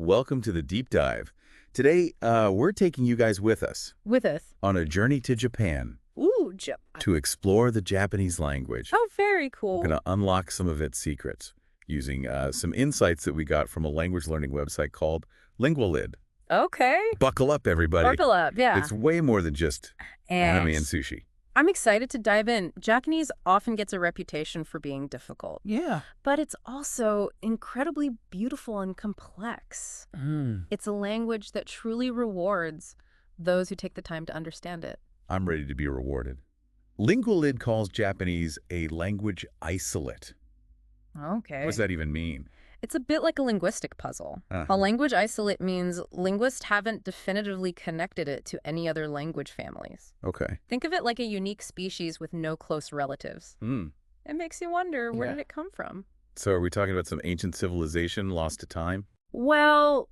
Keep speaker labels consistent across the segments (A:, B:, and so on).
A: Welcome to the Deep Dive. Today, we're taking you guys with us
B: With us.
A: on a journey to Japan
B: Ooh, Japan.
A: to explore the Japanese language.
B: Oh, very cool.
A: We're going to unlock some of its secrets using some insights that we got from a language learning website called Lingualid.
B: Okay.
A: Buckle up, everybody.
B: Buckle up, yeah.
A: It's way more than just anime and sushi.
B: I'm excited to dive in. Japanese often gets a reputation for being difficult.
A: Yeah.
B: But it's also incredibly beautiful and complex. It's a language that truly rewards those who take the time to understand it.
A: I'm ready to be rewarded. Lingualid calls Japanese a language isolate.
B: Okay.
A: What does that even mean?
B: It's a bit like a linguistic puzzle. A language isolate means linguists haven't definitively connected it to any other language families.
A: Okay.
B: Think of it like a unique species with no close relatives. It makes you wonder, where did it come from?
A: So are we talking about some ancient civilization lost to time?
B: Well,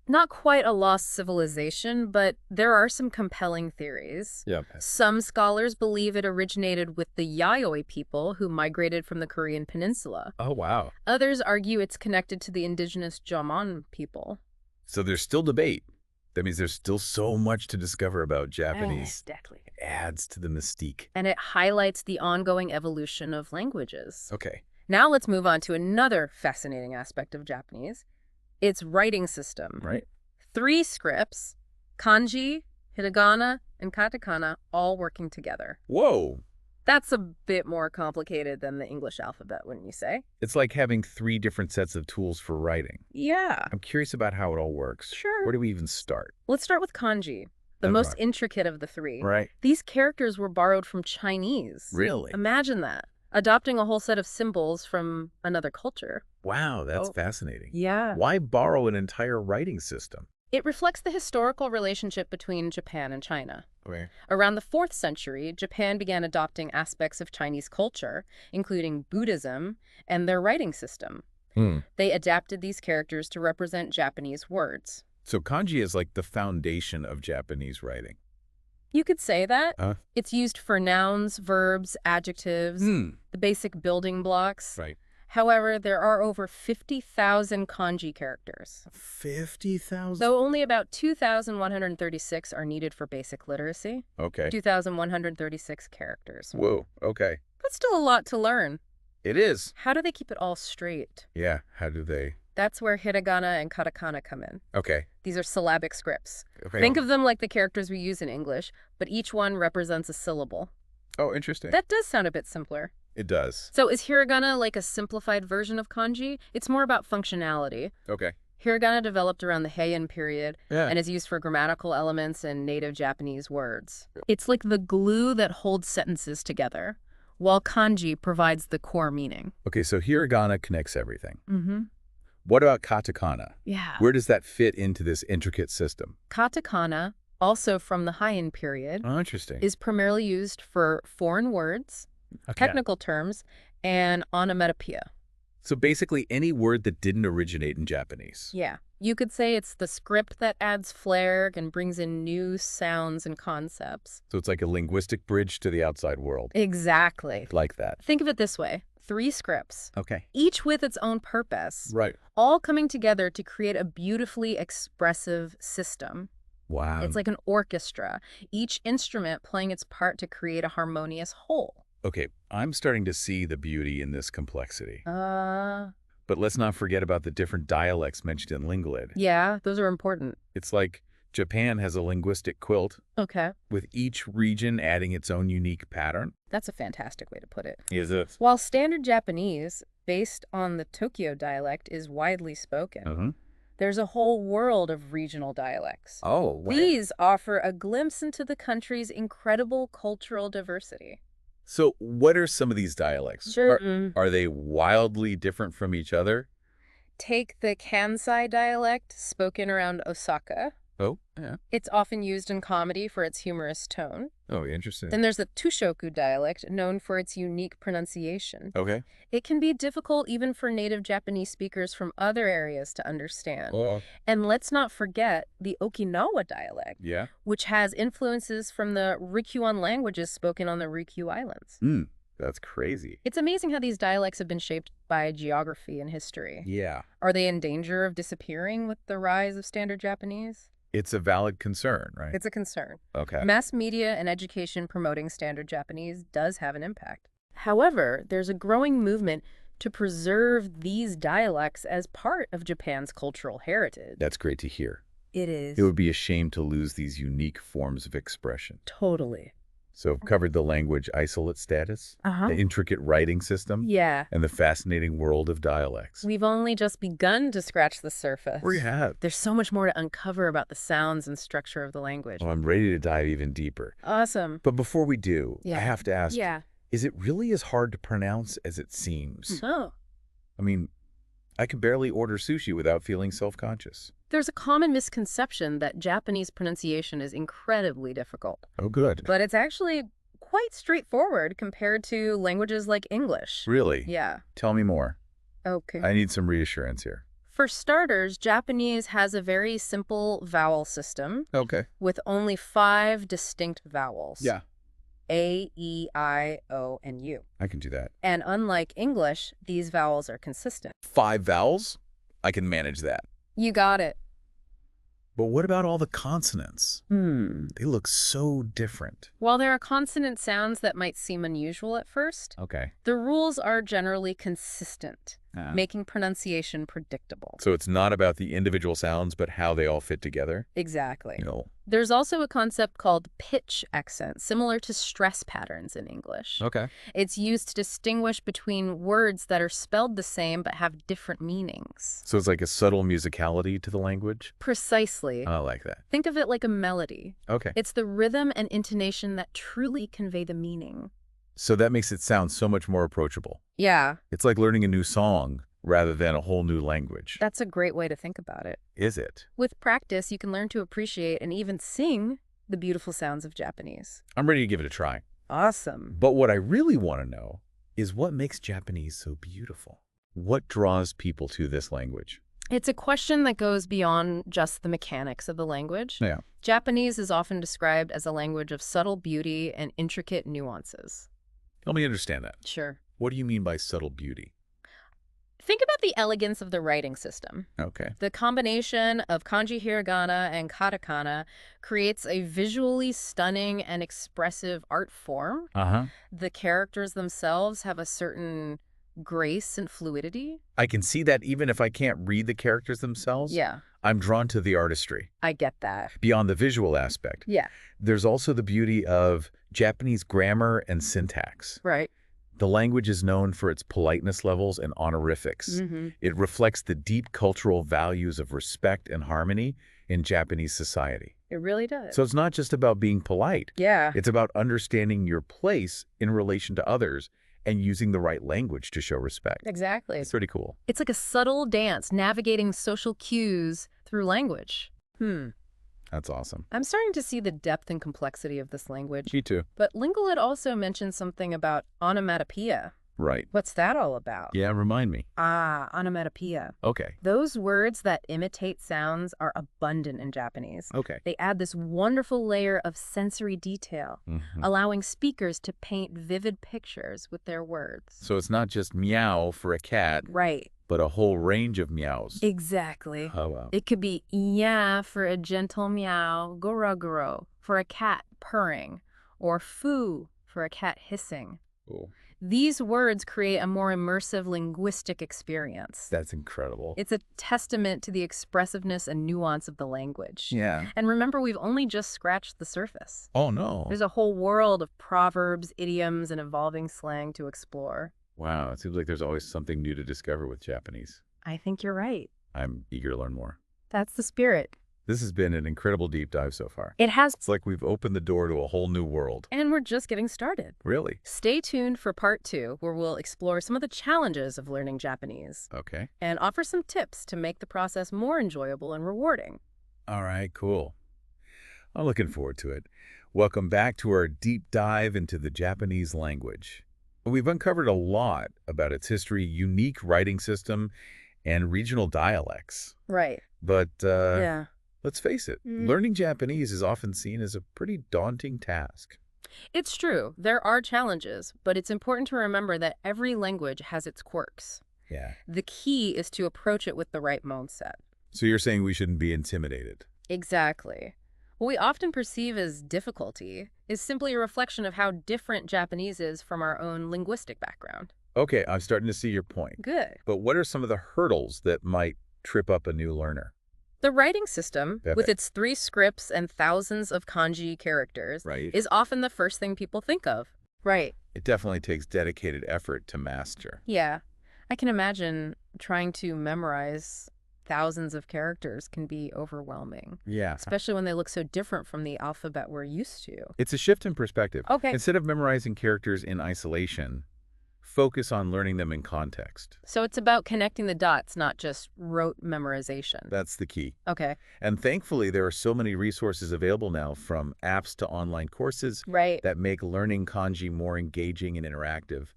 B: not quite a lost civilization, but there are some compelling theories.
A: Yeah.
B: Some scholars believe it originated with the Yayoi people who migrated from the Korean peninsula.
A: Oh, wow.
B: Others argue it's connected to the indigenous Jomon people.
A: So there's still debate. That means there's still so much to discover about Japanese.
B: Exactly.
A: It adds to the mystique.
B: And it highlights the ongoing evolution of languages.
A: Okay.
B: Now let's move on to another fascinating aspect of Japanese. Its writing system.
A: Right.
B: 3 scripts, kanji, hiragana, and katakana, all working together.
A: Whoa.
B: That's a bit more complicated than the English alphabet, wouldn't you say?
A: It's like having 3 different sets of tools for writing.
B: Yeah.
A: I'm curious about how it all works.
B: Sure.
A: Where do we even start?
B: Let's start with kanji, the most intricate of the 3.
A: Right.
B: These characters were borrowed from Chinese.
A: Really?
B: Imagine that. Adopting a whole set of symbols from another culture.
A: Wow, that's fascinating.
B: Yeah.
A: Why borrow an entire writing system?
B: It reflects the historical relationship between Japan and China.
A: Okay.
B: Around the 4th century, Japan began adopting aspects of Chinese culture, including Buddhism, and their writing system. They adapted these characters to represent Japanese words.
A: So kanji is like the foundation of Japanese writing.
B: You could say that. It's used for nouns, verbs, adjectives, the basic building blocks.
A: Right.
B: However, there are over 50,000 kanji characters.
A: 50,000?
B: Though only about 2,136 are needed for basic literacy.
A: Okay.
B: 2,136 characters.
A: Whoa, okay.
B: That's still a lot to learn.
A: It is.
B: How do they keep it all straight?
A: Yeah, how do they?
B: That's where hiragana and katakana come in.
A: Okay.
B: These are syllabic scripts.
A: Okay.
B: Think of them like the characters we use in English, but each one represents a syllable.
A: Oh, interesting.
B: That does sound a bit simpler.
A: It does.
B: So is hiragana like a simplified version of kanji? It's more about functionality.
A: Okay.
B: Hiragana developed around the Heian period
A: Yeah.
B: and is used for grammatical elements and native Japanese words. It's like the glue that holds sentences together, while kanji provides the core meaning.
A: Okay, so hiragana connects everything.
B: Mm-hmm.
A: What about katakana?
B: Yeah.
A: Where does that fit into this intricate system?
B: Katakana, also from the Heian period,
A: Oh, interesting.
B: is primarily used for foreign words, technical terms, and onomatopoeia.
A: So basically any word that didn't originate in Japanese.
B: Yeah. You could say it's the script that adds flair and brings in new sounds and concepts.
A: So it's like a linguistic bridge to the outside world.
B: Exactly.
A: Like that.
B: Think of it this way. 3 scripts,
A: Okay.
B: each with its own purpose,
A: Right.
B: all coming together to create a beautifully expressive system.
A: Wow.
B: It's like an orchestra, each instrument playing its part to create a harmonious whole.
A: Okay, I'm starting to see the beauty in this complexity. But let's not forget about the different dialects mentioned in Lingualid.
B: Yeah, those are important.
A: It's like Japan has a linguistic quilt,
B: Okay.
A: with each region adding its own unique pattern.
B: That's a fantastic way to put it.
A: Is it?
B: While standard Japanese, based on the Tokyo dialect, is widely spoken, there's a whole world of regional dialects.
A: Oh, wow.
B: These offer a glimpse into the country's incredible cultural diversity.
A: So what are some of these dialects?
B: Sure.
A: Are they wildly different from each other?
B: Take the Kansai dialect spoken around Osaka.
A: Oh, yeah.
B: It's often used in comedy for its humorous tone.
A: Oh, interesting.
B: Then there's the Tushoku dialect, known for its unique pronunciation.
A: Okay.
B: It can be difficult even for native Japanese speakers from other areas to understand.
A: Oh.
B: And let's not forget the Okinawa dialect,
A: Yeah.
B: which has influences from the Ryukyuan languages spoken on the Ryukyu Islands.
A: That's crazy.
B: It's amazing how these dialects have been shaped by geography and history.
A: Yeah.
B: Are they in danger of disappearing with the rise of Standard Japanese?
A: It's a valid concern, right?
B: It's a concern.
A: Okay.
B: Mass media and education promoting Standard Japanese does have an impact. However, there's a growing movement to preserve these dialects as part of Japan's cultural heritage.
A: That's great to hear.
B: It is.
A: It would be a shame to lose these unique forms of expression.
B: Totally.
A: So I've covered the language isolate status,
B: Uh-huh.
A: the intricate writing system,
B: Yeah.
A: and the fascinating world of dialects.
B: We've only just begun to scratch the surface.
A: We have.
B: There's so much more to uncover about the sounds and structure of the language.
A: Oh, I'm ready to dive even deeper.
B: Awesome.
A: But before we do,
B: Yeah.
A: I have to ask,
B: Yeah.
A: is it really as hard to pronounce as it seems?
B: Oh.
A: I mean, I can barely order sushi without feeling self-conscious.
B: There's a common misconception that Japanese pronunciation is incredibly difficult.
A: Oh, good.
B: But it's actually quite straightforward compared to languages like English.
A: Really?
B: Yeah.
A: Tell me more.
B: Okay.
A: I need some reassurance here.
B: For starters, Japanese has a very simple vowel system
A: Okay.
B: with only 5 distinct vowels.
A: Yeah,
B: A, E, I, O, and U.
A: I can do that.
B: And unlike English, these vowels are consistent.
A: 5 vowels? I can manage that.
B: You got it.
A: But what about all the consonants? They look so different.
B: While there are consonant sounds that might seem unusual at first,
A: Okay.
B: the rules are generally consistent,
A: Ah.
B: making pronunciation predictable.
A: So it's not about the individual sounds, but how they all fit together?
B: Exactly.
A: No.
B: There's also a concept called pitch accent, similar to stress patterns in English.
A: Okay.
B: It's used to distinguish between words that are spelled the same but have different meanings.
A: So it's like a subtle musicality to the language?
B: Precisely.
A: I like that.
B: Think of it like a melody.
A: Okay.
B: It's the rhythm and intonation that truly convey the meaning.
A: So that makes it sound so much more approachable.
B: Yeah,
A: It's like learning a new song rather than a whole new language.
B: that's a great way to think about it.
A: Is it?
B: With practice, you can learn to appreciate and even sing the beautiful sounds of Japanese.
A: I'm ready to give it a try.
B: Awesome.
A: But what I really want to know is what makes Japanese so beautiful? What draws people to this language?
B: It's a question that goes beyond just the mechanics of the language.
A: Yeah.
B: Japanese is often described as a language of subtle beauty and intricate nuances.
A: Help me understand that.
B: Sure.
A: What do you mean by subtle beauty?
B: Think about the elegance of the writing system.
A: Okay.
B: The combination of kanji, hiragana, and katakana creates a visually stunning and expressive art form.
A: Uh-huh.
B: The characters themselves have a certain grace and fluidity.
A: I can see that even if I can't read the characters themselves.
B: Yeah,
A: I'm drawn to the artistry.
B: I get that.
A: Beyond the visual aspect,
B: Yeah,
A: there's also the beauty of Japanese grammar and syntax.
B: right.
A: The language is known for its politeness levels and honorifics.
B: Mm-hmm.
A: It reflects the deep cultural values of respect and harmony in Japanese society.
B: It really does.
A: So it's not just about being polite.
B: yeah,
A: It's about understanding your place in relation to others and using the right language to show respect.
B: exactly.
A: It's pretty cool.
B: It's like a subtle dance navigating social cues through language.
A: That's awesome.
B: I'm starting to see the depth and complexity of this language.
A: Me too.
B: But Lingualid also mentioned something about onomatopoeia.
A: Right.
B: What's that all about?
A: Yeah, remind me.
B: Ah, onomatopoeia.
A: Okay.
B: Those words that imitate sounds are abundant in Japanese.
A: Okay.
B: They add this wonderful layer of sensory detail, allowing speakers to paint vivid pictures with their words.
A: So it's not just meow for a cat,
B: Right.
A: but a whole range of meows.
B: Exactly.
A: Oh, wow.
B: It could be yeah for a gentle meow, goro for a cat purring, or fu for a cat hissing.
A: Cool.
B: These words create a more immersive linguistic experience.
A: That's incredible.
B: It's a testament to the expressiveness and nuance of the language.
A: Yeah.
B: And remember, we've only just scratched the surface.
A: Oh, no.
B: There's a whole world of proverbs, idioms, and evolving slang to explore.
A: Wow. It seems like there's always something new to discover with Japanese.
B: I think you're right.
A: I'm eager to learn more.
B: That's the spirit.
A: This has been an incredible deep dive so far.
B: It has.
A: It's like we've opened the door to a whole new world.
B: And we're just getting started.
A: Really?
B: Stay tuned for part 2, where we'll explore some of the challenges of learning Japanese
A: Okay.
B: and offer some tips to make the process more enjoyable and rewarding.
A: All right, cool. I'm looking forward to it. Welcome back to our deep dive into the Japanese language. We've uncovered a lot about its history, unique writing system, and regional dialects.
B: Right.
A: But
B: Yeah.
A: let's face it, learning Japanese is often seen as a pretty daunting task.
B: It's true, there are challenges, but it's important to remember that every language has its quirks.
A: Yeah.
B: The key is to approach it with the right mindset.
A: So you're saying we shouldn't be intimidated?
B: Exactly. What we often perceive as difficulty is simply a reflection of how different Japanese is from our own linguistic background.
A: Okay, I'm starting to see your point.
B: Good.
A: But what are some of the hurdles that might trip up a new learner?
B: The writing system, with
A: Okay.
B: its 3 scripts and thousands of kanji characters,
A: Right.
B: is often the first thing people think of. Right.
A: It definitely takes dedicated effort to master.
B: Yeah. I can imagine trying to memorize thousands of characters can be overwhelming,
A: Yeah.
B: especially when they look so different from the alphabet we're used to.
A: It's a shift in perspective.
B: Okay.
A: Instead of memorizing characters in isolation, focus on learning them in context.
B: So it's about connecting the dots, not just rote memorization.
A: That's the key.
B: Okay.
A: And thankfully, there are so many resources available now, from apps to online courses,
B: Right.
A: that make learning kanji more engaging and interactive.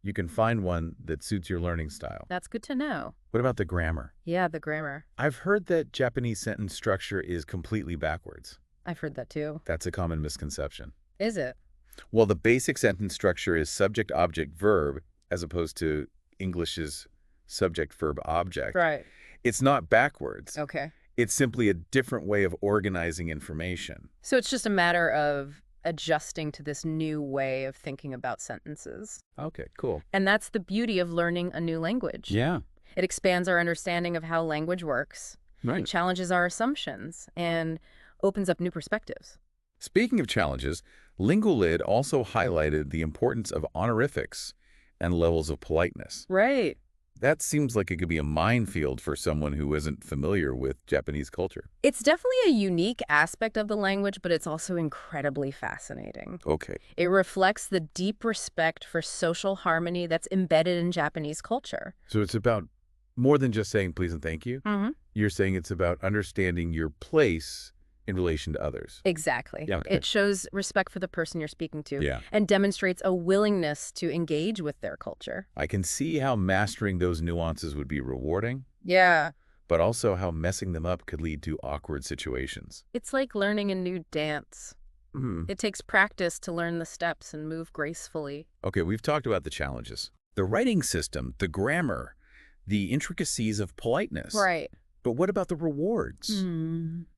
A: You can find one that suits your learning style.
B: That's good to know.
A: What about the grammar?
B: Yeah, the grammar.
A: I've heard that Japanese sentence structure is completely backwards.
B: I've heard that too.
A: That's a common misconception.
B: Is it?
A: Well, the basic sentence structure is subject, object, verb, as opposed to English's subject, verb, object.
B: Right.
A: It's not backwards.
B: Okay.
A: It's simply a different way of organizing information.
B: So it's just a matter of adjusting to this new way of thinking about sentences.
A: Okay, cool.
B: And that's the beauty of learning a new language.
A: Yeah,
B: It expands our understanding of how language works,
A: right.
B: challenges our assumptions, and opens up new perspectives.
A: Speaking of challenges, Lingualid also highlighted the importance of honorifics and levels of politeness.
B: Right.
A: That seems like it could be a minefield for someone who isn't familiar with Japanese culture.
B: It's definitely a unique aspect of the language, but it's also incredibly fascinating.
A: Okay.
B: It reflects the deep respect for social harmony that's embedded in Japanese culture.
A: So it's about more than just saying please and thank you.
B: Mm-hmm.
A: You're saying it's about understanding your place in relation to others.
B: Exactly.
A: Yeah, okay.
B: It shows respect for the person you're speaking to
A: Yeah.
B: and demonstrates a willingness to engage with their culture.
A: I can see how mastering those nuances would be rewarding,
B: Yeah.
A: but also how messing them up could lead to awkward situations.
B: It's like learning a new dance. It takes practice to learn the steps and move gracefully.
A: Okay, we've talked about the challenges. The writing system, the grammar, the intricacies of politeness.
B: Right.
A: But what about the rewards?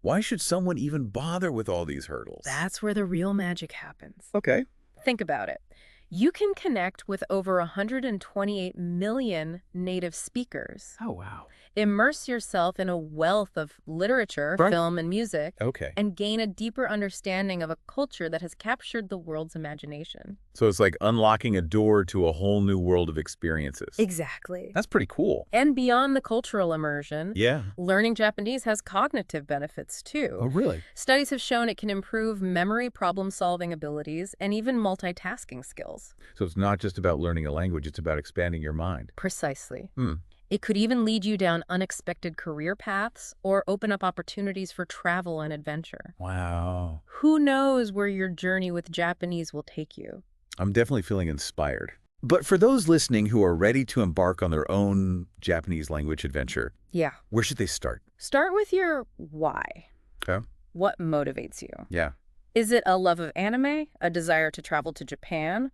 A: Why should someone even bother with all these hurdles?
B: That's where the real magic happens.
A: Okay.
B: Think about it. You can connect with over 128 million native speakers.
A: Oh, wow.
B: Immerse yourself in a wealth of literature,
A: Right.
B: film, and music,
A: Okay.
B: and gain a deeper understanding of a culture that has captured the world's imagination.
A: So it's like unlocking a door to a whole new world of experiences.
B: Exactly.
A: That's pretty cool.
B: And beyond the cultural immersion,
A: Yeah.
B: learning Japanese has cognitive benefits too.
A: really?
B: Studies have shown it can improve memory, problem-solving abilities, and even multitasking skills.
A: So it's not just about learning a language, it's about expanding your mind.
B: Precisely.
A: Hmm.
B: It could even lead you down unexpected career paths or open up opportunities for travel and adventure.
A: Wow.
B: Who knows where your journey with Japanese will take you?
A: I'm definitely feeling inspired. But for those listening who are ready to embark on their own Japanese language adventure,
B: Yeah.
A: where should they start?
B: Start with your why.
A: Okay.
B: What motivates you?
A: Yeah.
B: Is it a love of anime, a desire to travel to Japan,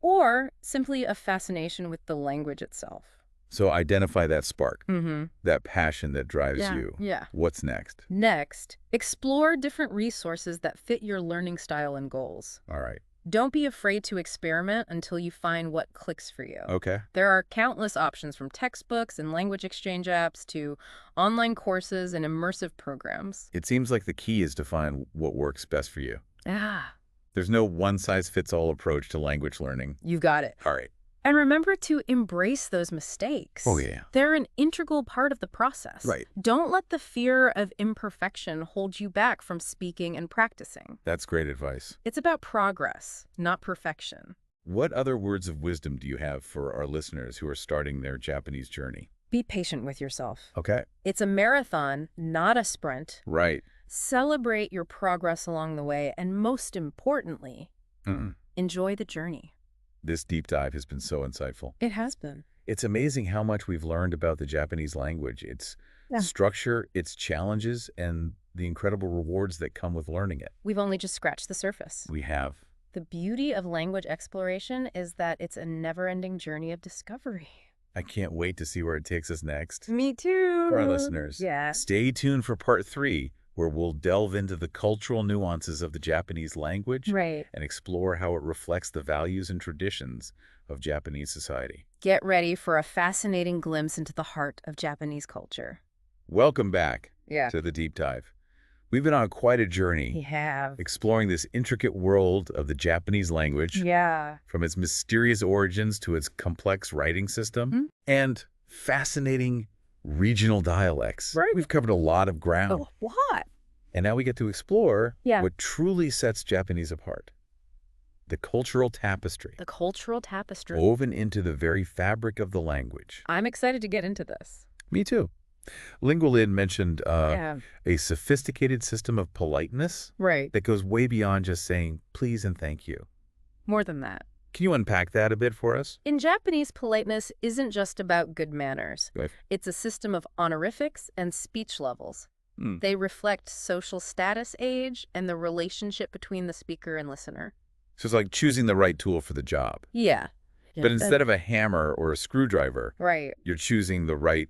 B: or simply a fascination with the language itself?
A: So identify that spark,
B: Mm-hmm.
A: that passion that drives you.
B: Yeah.
A: What's next?
B: Next, explore different resources that fit your learning style and goals.
A: All right.
B: Don't be afraid to experiment until you find what clicks for you.
A: Okay.
B: There are countless options, from textbooks and language exchange apps to online courses and immersive programs.
A: It seems like the key is to find what works best for you.
B: Ah,
A: There's no one-size-fits-all approach to language learning.
B: you got it.
A: All right.
B: And remember to embrace those mistakes.
A: Oh, yeah.
B: They're an integral part of the process.
A: Right.
B: Don't let the fear of imperfection hold you back from speaking and practicing.
A: That's great advice.
B: It's about progress, not perfection.
A: What other words of wisdom do you have for our listeners who are starting their Japanese journey?
B: Be patient with yourself.
A: Okay.
B: It's a marathon, not a sprint.
A: Right.
B: Celebrate your progress along the way, and most importantly, enjoy the journey.
A: This deep dive has been so insightful.
B: It has been.
A: It's amazing how much we've learned about the Japanese language, its structure, its challenges, and the incredible rewards that come with learning it.
B: We've only just scratched the surface.
A: We have.
B: The beauty of language exploration is that it's a never-ending journey of discovery.
A: I can't wait to see where it takes us next.
B: Me too.
A: For our listeners,
B: Yeah.
A: stay tuned for part 3, where we'll delve into the cultural nuances of the Japanese language
B: Right.
A: and explore how it reflects the values and traditions of Japanese society.
B: Get ready for a fascinating glimpse into the heart of Japanese culture.
A: Welcome back
B: Yeah.
A: to the Deep Dive. We've been on quite a journey
B: We have.
A: exploring this intricate world of the Japanese language,
B: Yeah.
A: from its mysterious origins to its complex writing system,
B: Mhm.
A: and fascinating regional dialects.
B: Right.
A: We've covered a lot of ground.
B: Oh, what?
A: And now we get to explore
B: Yeah.
A: what truly sets Japanese apart. The cultural tapestry,
B: The cultural tapestry.
A: woven into the very fabric of the language.
B: I'm excited to get into this.
A: Me too. Lingualid mentioned
B: Yeah.
A: a sophisticated system of politeness
B: Right.
A: that goes way beyond just saying please and thank you.
B: More than that.
A: Can you unpack that a bit for us?
B: In Japanese, politeness isn't just about good manners.
A: Right.
B: It's a system of honorifics and speech levels.
A: Hmm.
B: They reflect social status, age, and the relationship between the speaker and listener.
A: So it's like choosing the right tool for the job.
B: Yeah.
A: But instead of a hammer or a screwdriver,
B: Right.
A: you're choosing the right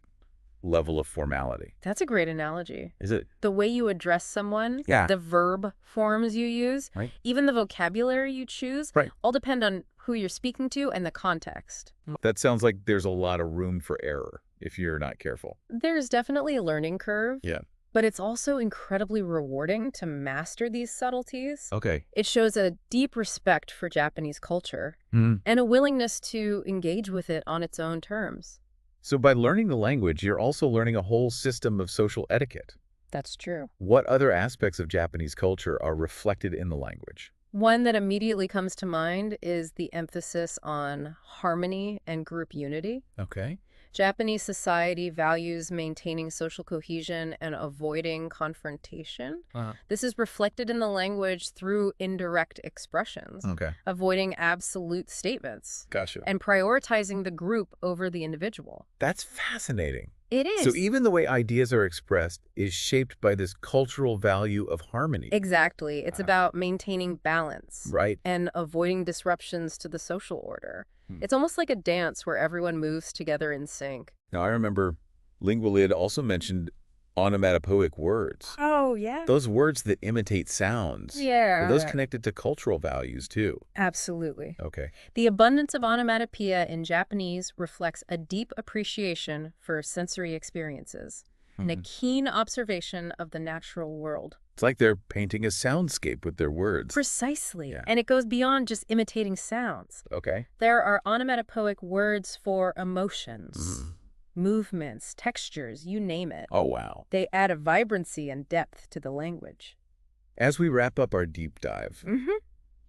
A: level of formality.
B: That's a great analogy.
A: Is it?
B: The way you address someone,
A: Yeah.
B: the verb forms you use,
A: Right.
B: even the vocabulary you choose,
A: Right.
B: all depend on who you're speaking to and the context.
A: That sounds like there's a lot of room for error if you're not careful.
B: There's definitely a learning curve.
A: Yeah.
B: But it's also incredibly rewarding to master these subtleties.
A: Okay.
B: It shows a deep respect for Japanese culture
A: Hmm.
B: and a willingness to engage with it on its own terms.
A: So by learning the language, you're also learning a whole system of social etiquette.
B: That's true.
A: What other aspects of Japanese culture are reflected in the language?
B: One that immediately comes to mind is the emphasis on harmony and group unity.
A: Okay.
B: Japanese society values maintaining social cohesion and avoiding confrontation. This is reflected in the language through indirect expressions,
A: Okay.
B: avoiding absolute statements,
A: Gotcha.
B: and prioritizing the group over the individual.
A: That's fascinating.
B: It is.
A: So even the way ideas are expressed is shaped by this cultural value of harmony.
B: Exactly. It's about maintaining balance
A: Right.
B: and avoiding disruptions to the social order.
A: Hmm.
B: It's almost like a dance where everyone moves together in sync.
A: Now, I remember Lingualid also mentioned onomatopoeic words.
B: Oh, yeah.
A: Those words that imitate sounds.
B: Yeah.
A: Are those connected to cultural values, too?
B: Absolutely.
A: Okay.
B: The abundance of onomatopoeia in Japanese reflects a deep appreciation for sensory experiences and a keen observation of the natural world.
A: It's like they're painting a soundscape with their words.
B: Precisely.
A: Yeah.
B: And it goes beyond just imitating sounds.
A: Okay.
B: There are onomatopoeic words for emotions,
A: Mhm.
B: movements, textures, you name it.
A: Oh, wow.
B: They add a vibrancy and depth to the language.
A: As we wrap up our deep dive,
B: Mm-hmm.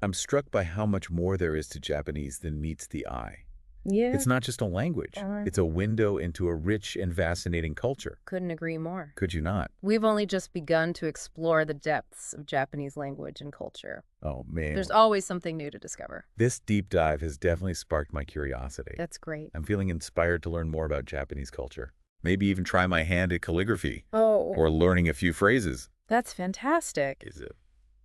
A: I'm struck by how much more there is to Japanese than meets the eye.
B: Yeah.
A: It's not just a language. It's a window into a rich and fascinating culture.
B: Couldn't agree more.
A: Could you not?
B: We've only just begun to explore the depths of Japanese language and culture.
A: Oh, man.
B: There's always something new to discover.
A: This deep dive has definitely sparked my curiosity.
B: That's great.
A: I'm feeling inspired to learn more about Japanese culture. Maybe even try my hand at calligraphy
B: Oh,
A: or learning a few phrases.
B: that's fantastic.
A: Is it?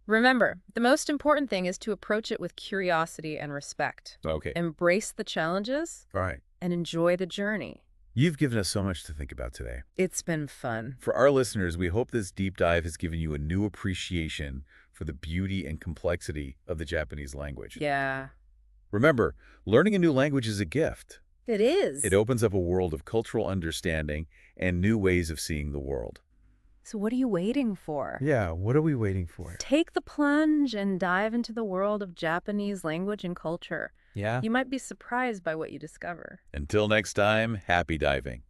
B: Remember, the most important thing is to approach it with curiosity and respect.
A: Okay.
B: Embrace the challenges
A: All right.
B: and enjoy the journey.
A: You've given us so much to think about today.
B: It's been fun.
A: For our listeners, we hope this deep dive has given you a new appreciation for the beauty and complexity of the Japanese language.
B: Yeah.
A: Remember, learning a new language is a gift.
B: It is.
A: It opens up a world of cultural understanding and new ways of seeing the world.
B: So what are you waiting for?
A: Yeah, what are we waiting for?
B: Take the plunge and dive into the world of Japanese language and culture.
A: Yeah.
B: You might be surprised by what you discover.
A: Until next time, happy diving.